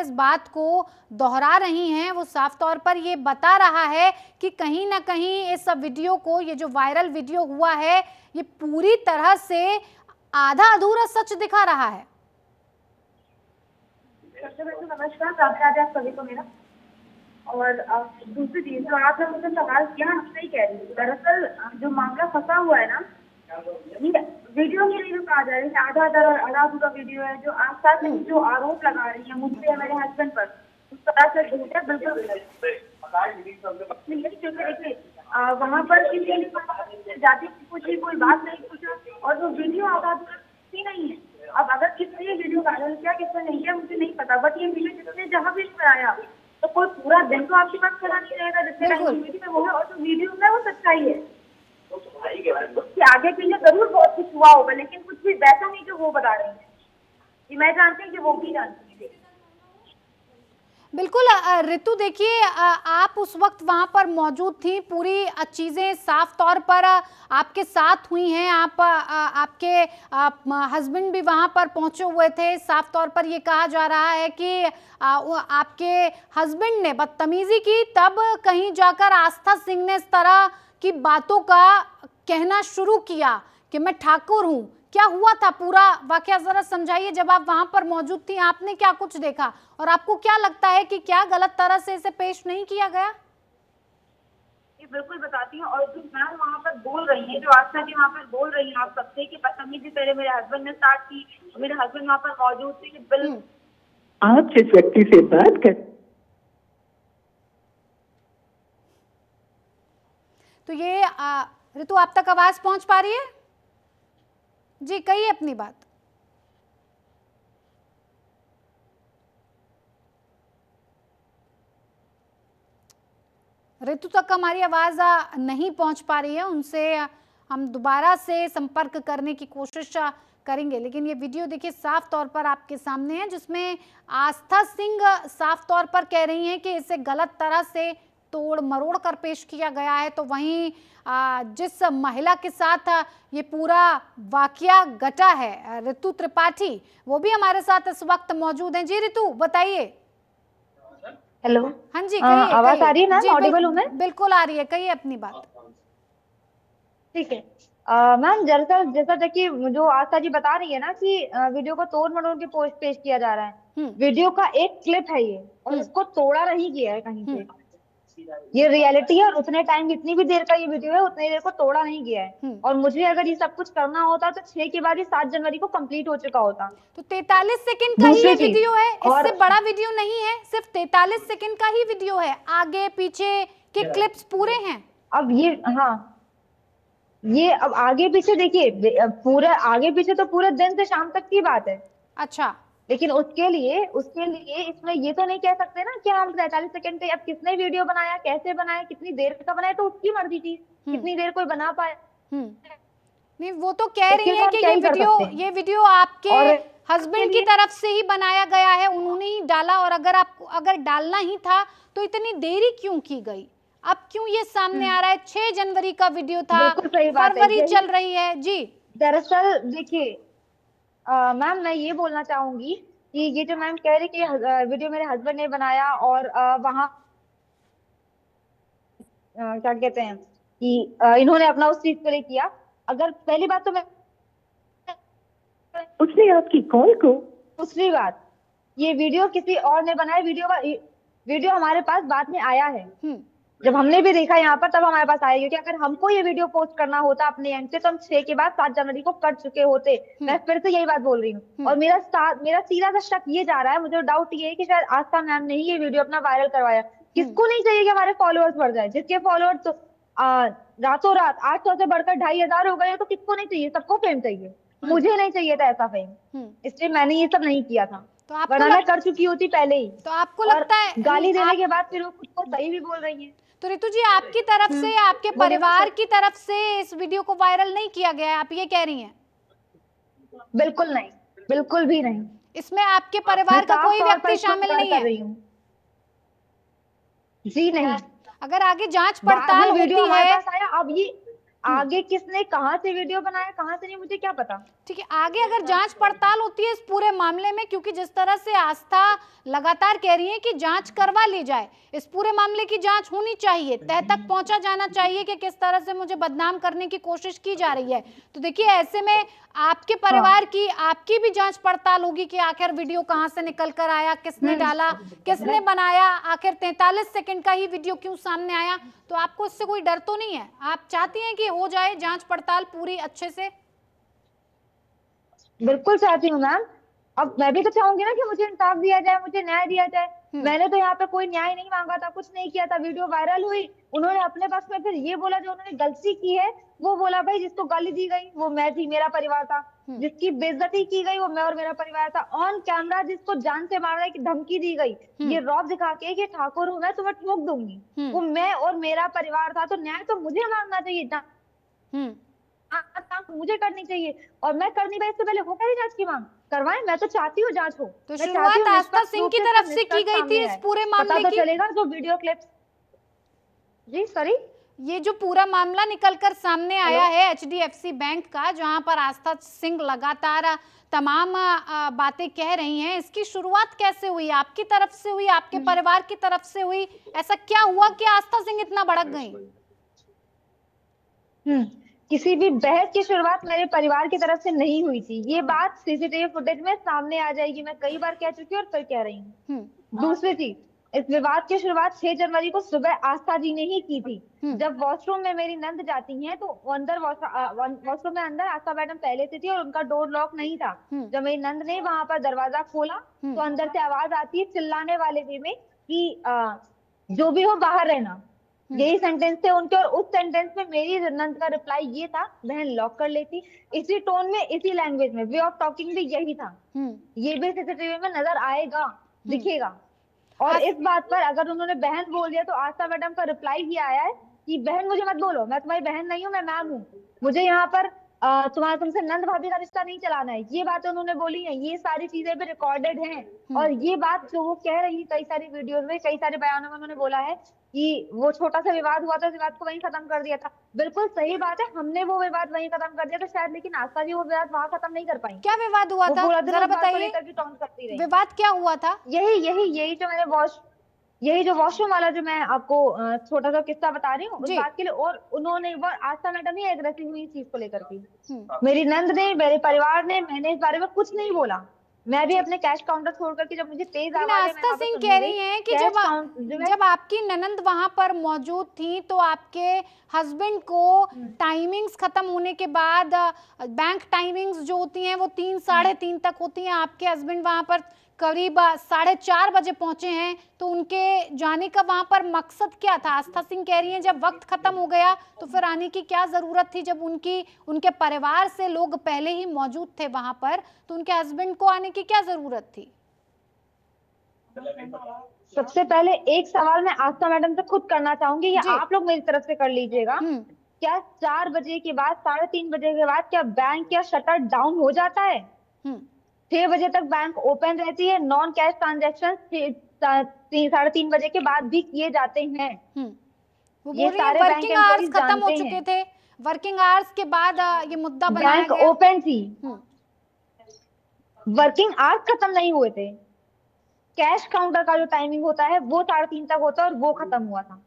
जिस बात को दोहरा रही हैं वो साफ तौर पर ये बता रहा है कि कहीं ना कहीं इस वीडियो को, ये जो वायरल वीडियो हुआ है, ये पूरी तरह से आधा अधूरा सच दिखा रहा है। सबसे पहले तो नमस्कार, राधे राधे आप सभी को मेरा। और दूसरी चीज जो आपने मुझसे सवाल किया, हम सही कह रही हूँ। दरअसल जो मामला फंसा हुआ है ना, ये वीडियो के लिए जो कहा जा रहा है आधा अधूरा वीडियो है, जो आप साथ जो आरोप लगा रही है मुझ पे या मेरे हस्बैंड पर, उस तरह से झूठ है, बिल्कुल। क्योंकि देखिए वहाँ पर किसी जाति की कुछ भी कोई बात नहीं पूछा, और वो वीडियो आधा अधूरा नहीं है। अब अगर किसने ये वीडियो वायरल किया, किसने नहीं किया, मुझे नहीं पता, बट ये वीडियो जिसने जहाँ भी बनाया तो कोई पूरा दिन तो आपके पास चला नहीं रहेगा जिससे वीडियो में वो है, और जो वीडियो में वो सच्चाई है। उसके आगे पीछे जरूर बहुत कुछ हुआ होगा, लेकिन कुछ भी वैसा नहीं जो वो बता रहे हैं। ये मैं जानती हूँ कि वो भी जानती है। बिल्कुल ऋतु, देखिए आप उस वक्त वहां पर मौजूद थी, पूरी चीजें साफ तौर पर आपके साथ हुई हैं। आपके हस्बैंड भी वहां पर पहुंचे हुए थे। साफ तौर पर ये कहा जा रहा है कि आपके हस्बैंड ने बदतमीजी की, तब कहीं जाकर आस्था सिंह ने इस तरह की बातों का कहना शुरू किया कि मैं ठाकुर हूं। क्या हुआ था, पूरा वाकया जरा समझाइए। जब आप वहां पर मौजूद थी, आपने क्या कुछ देखा, और आपको क्या लगता है कि क्या गलत तरह से इसे पेश नहीं किया गया? ये बिल्कुल बताती हूँ। और जो मैम वहाँ पर बोल रही है, जो आस्था जी वहाँ पर बोल रही है आप सबसे कि बदतमीजी पहले मेरे हस्बैंड ने स्टार्ट की, मेरे हस्बैंड वहाँ पर मौजूद थे, कि बिल्कुल आप जिस व्यक्ति से बात कर, तो ये ऋतु आप तक आवाज पहुंच पा रही है? जी कहिए अपनी बात। ऋतु तक हमारी आवाज नहीं पहुंच पा रही है, उनसे हम दोबारा से संपर्क करने की कोशिश करेंगे। लेकिन ये वीडियो देखिए साफ तौर पर आपके सामने है, जिसमें आस्था सिंह साफ तौर पर कह रही हैं कि इसे गलत तरह से तोड़ मरोड़ कर पेश किया गया है। तो वहीं जिस महिला के साथ ये पूरा वाकया घटा है, ऋतु त्रिपाठी, वो भी हमारे साथ इस वक्त मौजूद हैं। जी ऋतु बताइए। हेलो, हाँ जी कहिए। आवाज आ रही है मैम? ऑडिबल हूँ मैं? बिल्कुल आ रही है, कहिए अपनी बात। ठीक है मैम, दरअसल जैसा देखिए जो आस्था जी बता रही है ना कि वीडियो को तोड़ मरोड़ के पोस्ट पेश किया जा रहा है। वीडियो का एक क्लिप है ये, और इसको तोड़ा नहीं किया है कहीं से। ये रियलिटी है, और उतने टाइम, जितनी भी देर का ये वीडियो है उतनी देर को तोड़ा नहीं गया है। और मुझे अगर ये सब कुछ करना होता तो 6 के बाद ही 7 जनवरी को कंप्लीट हो चुका होता। तो 43 सेकंड का ही ये वीडियो है, इससे बड़ा वीडियो नहीं है, सिर्फ 43 सेकंड का ही वीडियो है, आगे पीछे के क्लिप्स पूरे हैं। अब ये, हाँ, ये अब आगे पीछे देखिए, पूरा आगे पीछे तो पूरे दिन से शाम तक की बात है। अच्छा, लेकिन उसके लिए इसमें ये तो नहीं कह सकते ना कि हम 43 सेकंड पे, अब किसने वीडियो बनाया, कैसे बनाया, कितनी देर का बनाया, तो उसकी मर्जी थी, कितनी देर कोई बना पाए। नहीं, वो तो कह रही है कि ये वीडियो आपके हस्बैंड की तरफ से ही बनाया गया है, उन्होंने ही डाला, और अगर डालना ही था तो इतनी देरी क्यों की गई? अब क्यों ये सामने आ रहा है? 6 जनवरी का वीडियो था, फरवरी चल रही है। जी दरअसल देखिए मैम, मैं ये बोलना चाहूंगी कि ये जो मैम कह रही कि वीडियो मेरे हस्बैंड ने बनाया, और वहाँ क्या कहते हैं कि इन्होंने अपना उस चीज के लिए किया। अगर पहली बात तो मैं उसने आपकी कॉल को, दूसरी बात, ये वीडियो किसी और ने बनाया, वीडियो हमारे पास बाद में आया है। जब हमने भी देखा यहाँ पर तब हमारे पास आया, क्योंकि अगर हमको ये वीडियो पोस्ट करना होता अपने एंड से तो हम 6 के बाद 7 जनवरी को कर चुके होते। मैं फिर से यही बात बोल रही हूँ। और मेरा सीधा सा शक ये जा रहा है, मुझे डाउट ये है कि शायद आस्था मैम ने ही ये वीडियो अपना वायरल करवाया। किसको नहीं चाहिए कि हमारे फॉलोअर्स बढ़ जाए? जिसके फॉलोअर्स तो रातों रात 800 से बढ़कर 2500 हो गए, तो किसको नहीं चाहिए? सबको फेम चाहिए। मुझे नहीं चाहिए था ऐसा फेम, इसलिए मैंने ये सब नहीं किया था, वरना मैं कर चुकी होती पहले ही। तो आपको लगता है गाली देने के बाद फिर वो खुद को सही भी बोल रही है। तो ऋतु जी, आपकी तरफ से, आपके परिवार की तरफ से इस वीडियो को वायरल नहीं किया गया है, आप ये कह रही हैं? बिल्कुल नहीं, बिल्कुल भी नहीं। इसमें आपके परिवार का कोई व्यक्ति शामिल नहीं है? जी नहीं। अगर आगे जांच पड़ताल होती है, अब ये आगे किसने कहाँ से वीडियो बनाया कहाँ से नहीं मुझे क्या पता। ठीक है, आगे अगर जांच पड़ताल होती है इस पूरे मामले में, क्योंकि जिस तरह से आस्था लगातार कह रही है कि जांच करवा ली जाए, इस पूरे मामले की जांच होनी चाहिए, तह तक पहुंचा जाना चाहिए कि किस तरह से मुझे बदनाम करने की कोशिश की जा रही है। तो देखिए, ऐसे में आपके परिवार की, आपकी भी जांच पड़ताल होगी कि आखिर वीडियो कहां से निकल कर आया, किसने डाला, किसने बनाया, आखिर 43 सेकंड का ही वीडियो क्यों सामने आया। तो आपको इससे कोई डर तो नहीं है? आप चाहती हैं कि हो जाए जांच पड़ताल पूरी अच्छे से? बिल्कुल चाहती हूँ मैम। अब मैं भी तो चाहूंगी ना कि मुझे इंसाफ दिया जाए, मुझे न्याय दिया जाए। मैंने तो यहाँ पे कोई न्याय नहीं मांगा था, कुछ नहीं किया था। वीडियो वायरल हुई, उन्होंने अपने पास में फिर ये बोला जो उन्होंने गलती की है वो बोला। भाई जिसको गाली दी गई वो मैं थी, मेरा परिवार था। जिसकी बेइज्जती की गई वो मैं और मेरा परिवार था। ऑन कैमरा जिसको जान से मारने की धमकी दी गई, ये रौब दिखा के कि ठाकुर हूं मैं, तुम्हें ठोक दूंगी, वो मैं और मेरा परिवार था। तो न्याय तो मुझे मांगना चाहिए था, मुझे करनी चाहिए। और मैं कर नहीं पाई, इससे पहले हो करी जांच की मांग करवाएं। मैं तो चाहती हूँ जांच हो। तो शुरुआत आस्था सिंह की तरफ से की गई थी इस पूरे मामले की। की। चलेगा जो वीडियो क्लिप्स, जी सॉरी, ये जो पूरा मामला निकलकर सामने आया है HDFC बैंक का, जहां पर आस्था सिंह लगातार तमाम बातें कह रही हैं, इसकी शुरुआत कैसे हुई? आपकी तरफ से हुई, आपके परिवार की तरफ से हुई? ऐसा क्या हुआ कि आस्था सिंह इतना भड़क गई? किसी भी बहस की शुरुआत मेरे परिवार की तरफ से नहीं हुई थी। ये बात सीसीटीवी फुटेज में सामने आ जाएगी, मैं कई बार कह चुकी हूँ और फिर कह रही हूँ। दूसरी चीज, इस विवाद की शुरुआत 6 जनवरी को सुबह आस्था जी ने ही की थी। जब वॉशरूम में मेरी नंद जाती हैं तो अंदर वॉशरूम में अंदर आस्था मैडम पहले से थी और उनका डोर लॉक नहीं था। जब मेरी नंद ने वहां पर दरवाजा खोला तो अंदर से आवाज आती है चिल्लाने वाले वे में कि जो भी हो बाहर रहना। यही सेंटेंस थे उनके, और उस सेंटेंस में मेरी नंद का रिप्लाई ये था, बहन लॉक कर लेती। इसी टोन में, इसी लैंग्वेज में, वे ऑफ टॉकिंग भी यही था। ये भी सीसीटीवी में नजर आएगा, दिखेगा। और इस बात पर अगर उन्होंने बहन बोल दिया तो आस्था मैडम का रिप्लाई ही आया है कि बहन मुझे मत बोलो, मैं तुम्हारी बहन नहीं हूँ, मैं मैम हूँ। मुझे यहाँ पर तुमसे नंद भाभी का रिश्ता नहीं चलाना है। ये बातें उन्होंने बोली है, ये सारी चीजें भी रिकॉर्डेड हैं। और ये बात जो वो कह रही है कई सारी वीडियोस में, कई सारे बयानों में उन्होंने बोला है कि वो छोटा सा विवाद हुआ था, विवाद को वहीं खत्म कर दिया था। बिल्कुल सही बात है, हमने वो विवाद वहीं खत्म कर दिया था शायद, लेकिन आस्था जी वो विवाद वहां खत्म नहीं कर पाई। क्या विवाद हुआ था, जरा बताइए। विवाद क्या हुआ था? यही जो मैंने यही जो वॉशरूम वाला जो मैं आपको छोटा सा किस्सा बता रही हूँ उस बात के लिए। और उन्होंने वो आस्था मैडम ही एग्रेसिव हुई इस चीज को लेकर के। मेरी नंद ने, मेरे परिवार ने, मैंने इस बारे में कुछ नहीं बोला। मैं भी अपने कैश काउंटर छोड़ करके जब मुझे तेज आवाज आस्था सिंह कह रही हैं कि जब आपकी ननंद वहां पर मौजूद थी तो आपके हस्बैंड को टाइमिंग्स खत्म होने के बाद, बैंक टाइमिंग्स जो होती हैं वो 3 साढ़े 3 तक होती हैं, आपके हस्बैंड वहां पर करीब 4:30 बजे पहुंचे हैं। तो उनके जाने का वहां पर मकसद क्या था? आस्था सिंह कह रही हैं जब वक्त खत्म हो गया तो फिर आने की क्या जरूरत थी, जब उनके परिवार से लोग पहले ही मौजूद थे वहां पर, तो उनके हस्बैंड को आने की क्या जरूरत थी? सबसे पहले एक सवाल मैं आस्था मैडम से खुद करना चाहूंगी, या आप लोग मेरी तरफ से कर लीजिएगा। क्या 4 बजे के बाद, 3:30 बजे के बाद क्या बैंक या शटर डाउन हो जाता है? 6 बजे तक बैंक ओपन रहती है। नॉन कैश ट्रांजेक्शन 3:30 बजे के बाद भी किए जाते हैं। ये सारे वर्किंग आवर्स खत्म हो चुके थे, वर्किंग आवर्स के बाद ये मुद्दा बनाया गया। बैंक ओपन थी, वर्किंग आवर्स खत्म नहीं हुए थे। कैश काउंटर का जो टाइमिंग होता है वो 3:30 तक होता है और वो खत्म हुआ था।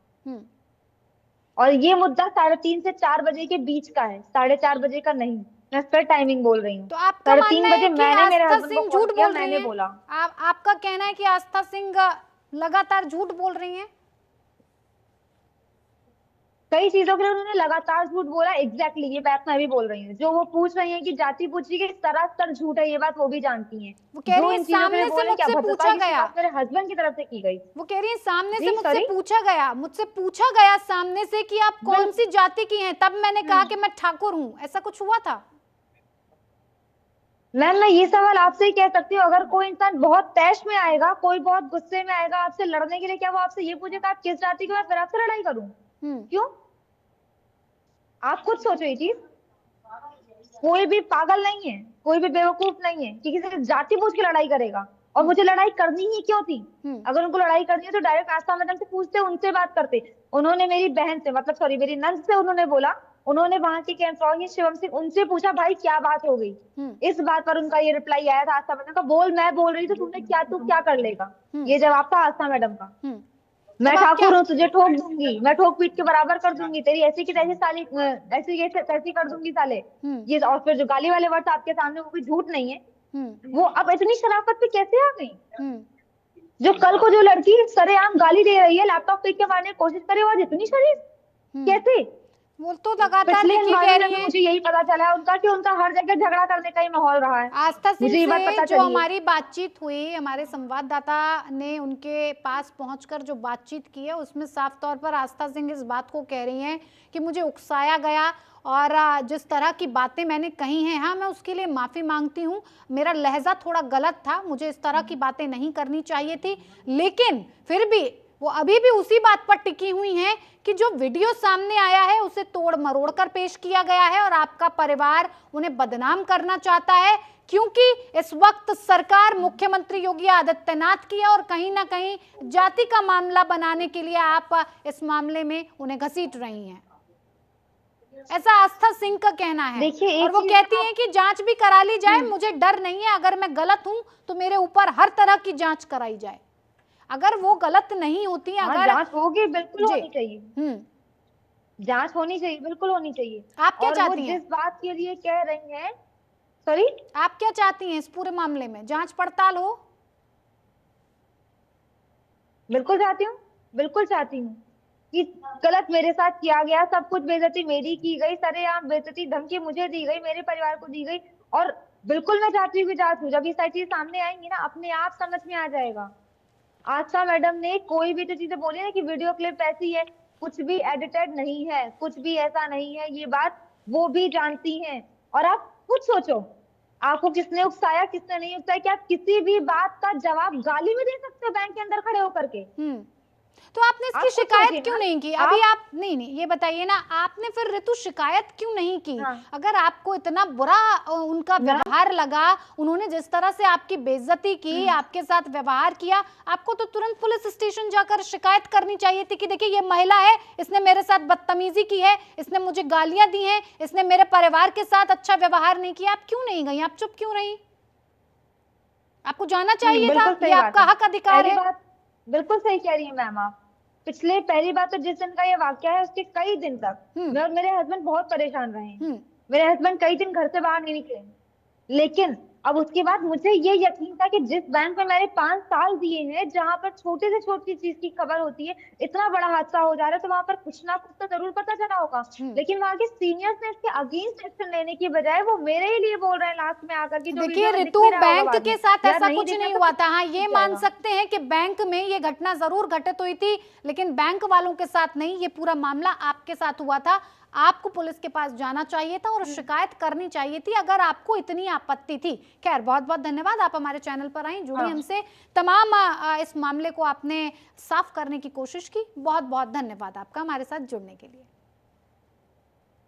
और ये मुद्दा 3:30 से 4 बजे के बीच का है, 4:30 बजे का नहीं। मैं फिर टाइमिंग बोल रही हूँ। तो आपका मानना है कि आस्था सिंह झूठ बोल रही है? बोला आपका कहना है कि आस्था सिंह लगातार झूठ बोल रही हैं? कई चीजों के लिए उन्होंने लगातार झूठ बोला। एग्जैक्टली ये बात मैं भी बोल रही हूँ। जो वो पूछ रही हैं कि जाति पूछ रही है, सरासर झूठ है, ये बात वो भी जानती हैं। वो कह रही है सामने से मुझसे पूछा गया, मेरे हस्बैंड की तरफ से की गई। वो कह रही है सामने से मुझसे पूछा गया सामने से कि आप कौन सी जाति की हैं, तब मैंने कहा कि मैं ठाकुर हूँ। ऐसा कुछ हुआ था? मैम मैं ये सवाल आपसे ही कह सकती हूँ, अगर कोई इंसान बहुत तैश में आएगा, कोई बहुत गुस्से में आएगा आपसे लड़ने के लिए, क्या वो आपसे ये पूछेगा आप किस जाति की, मैं फिर आपसे लड़ाई करूँ? क्यों? आप खुद सोचो ये चीज। कोई भी पागल नहीं है, कोई भी बेवकूफ नहीं है कि किसी जाति पूछ के लड़ाई करेगा। और मुझे लड़ाई करनी ही क्यों थी? अगर उनको लड़ाई करनी है तो डायरेक्ट आस्था मैडम से पूछते, उनसे बात करते। उन्होंने मेरी बहन से, मतलब सॉरी मेरी नंद से उन्होंने बोला उन्होंने वहां के एम्प्लॉय शिवम सिंह उनसे पूछा भाई क्या बात हो गई। इस बात पर उनका ये रिप्लाई आया था आस्था मैडम का, मैं बोल रही थी तुमने क्या, तू क्या कर लेगा। ये जवाब था आस्था मैडम का। मैं ठाकुर हूँ, तुझे ठोक दूंगी, मैं ठोक पीट के बराबर कर दूंगी, तेरी ऐसी की तैसी साली ऐसी तैसी कर दूंगी साले। ये और फिर जो गाली वाले वर्ड आपके सामने वो कोई झूठ नहीं है। वो अब इतनी शराफत पे कैसे आ गई? जो कल को जो लड़की सरेआम गाली दे रही है, लैपटॉप पीट के मारने की कोशिश करे, वो इतनी शरीफ कैसे? वो तो लगातार पिछले देखिए कह रही है, मुझे यही पता चला है उनका कि उनका हर जगह झगड़ा करने का ही माहौल रहा है। आस्था सिंह मुझे ये बात से पता जो चली है। हमारी बातचीत हुई, हमारे संवाददाता ने उनके पास पहुंचकर जो बातचीत की है उसमें साफ तौर पर आस्था सिंह इस बात को कह रही हैं कि मुझे उकसाया गया और जिस तरह की बातें मैंने कही हैं, हाँ मैं उसके लिए माफ़ी मांगती हूँ, मेरा लहजा थोड़ा गलत था, मुझे इस तरह की बातें नहीं करनी चाहिए थी। लेकिन फिर भी वो अभी भी उसी बात पर टिकी हुई हैं कि जो वीडियो सामने आया है उसे तोड़ मरोड़ कर पेश किया गया है और आपका परिवार उन्हें बदनाम करना चाहता है, क्योंकि इस वक्त सरकार मुख्यमंत्री योगी आदित्यनाथ की है और कहीं ना कहीं जाति का मामला बनाने के लिए आप इस मामले में उन्हें घसीट रही हैं, ऐसा आस्था सिंह का कहना है। और वो कहती हैं कि जांच भी करा ली जाए, मुझे डर नहीं है, अगर मैं गलत हूं तो मेरे ऊपर हर तरह की जांच कराई जाए। अगर वो गलत नहीं होती, अगर जांच होगी बिल्कुल होनी चाहिए, जांच होनी चाहिए, बिल्कुल होनी चाहिए। आप क्या चाहती हैं? जिस बात के लिए कह रही हैं, सॉरी, आप क्या चाहती हैं इस पूरे मामले में जांच पड़ताल हो? बिल्कुल चाहती हूँ, बिल्कुल चाहती हूँ कि गलत मेरे साथ किया गया, सब कुछ बेइज्जती मेरी की गई, सरेआम बेइज्जती धमकी मुझे दी गई, मेरे परिवार को दी गई। और बिल्कुल मैं चाहती हूँ कि जांच हो। जब ये सारी चीजें सामने आएंगी ना, अपने आप समझ में आ जाएगा। आस्था मैडम ने कोई भी जो चीजें बोली ना कि वीडियो क्लिप ऐसी है, कुछ भी एडिटेड नहीं है, कुछ भी ऐसा नहीं है, ये बात वो भी जानती हैं। और आप खुद सोचो, आपको किसने उकसाया, किसने नहीं उकसाया? क्या किसी भी बात का जवाब गाली में दे सकते हो बैंक के अंदर खड़े होकर के? तो आपने इसकी शिकायत क्यों नहीं की? अभी आप नहीं ये बताइए ना, आपने फिर ऋतु शिकायत क्यों नहीं की? अगर आपको इतना बुरा उनका व्यवहार लगा, उन्होंने जिस तरह से आपकी बेइज्जती की, आपके साथ व्यवहार किया, आपको तो तुरंत पुलिस स्टेशन जाकर शिकायत करनी चाहिए थी कि देखिए ये महिला है, इसने मेरे साथ बदतमीजी की है, इसने मुझे गालियां दी हैं, इसने मेरे परिवार के साथ अच्छा व्यवहार नहीं किया। आप क्यों नहीं गई? आप चुप क्यों रही? आपको जाना चाहिए था, ये आपका हक अधिकार है। बिल्कुल सही कह रही है मैम आप। पिछले पहली बात तो जिस दिन का ये वाकया है उसके कई दिन तक मैं और मेरे हस्बैंड बहुत परेशान रहे। मेरे हस्बैंड कई दिन घर से बाहर नहीं निकले, लेकिन अब उसके बाद मुझे ये यकीन था कि जिस बैंक में मैंने 5 साल दिए हैं, जहां पर छोटे से छोटी चीज की खबर होती है, इतना बड़ा हादसा हो जा रहा है, तो वहां पर कुछ ना कुछ तो जरूर पता चला होगा। लेकिन वहां के सीनियर्स ने इसके अगेंस्ट एक्शन लेने की बजाय वो मेरे ही लिए बोल रहे हैं लास्ट में आकर कि देखिए ऋतु, बैंक के साथ ऐसा कुछ नहीं हुआ था। हाँ ये मान सकते हैं कि बैंक में ये घटना जरूर घटित हुई थी, लेकिन बैंक वालों के साथ नहीं, ये पूरा मामला आपके साथ हुआ था। आपको पुलिस के पास जाना चाहिए था और शिकायत करनी चाहिए थी अगर आपको इतनी आपत्ति थी। खैर बहुत बहुत धन्यवाद, आप हमारे चैनल पर आई, जुड़ी हमसे, तमाम इस मामले को आपने साफ करने की कोशिश की। बहुत बहुत धन्यवाद आपका हमारे साथ जुड़ने के लिए।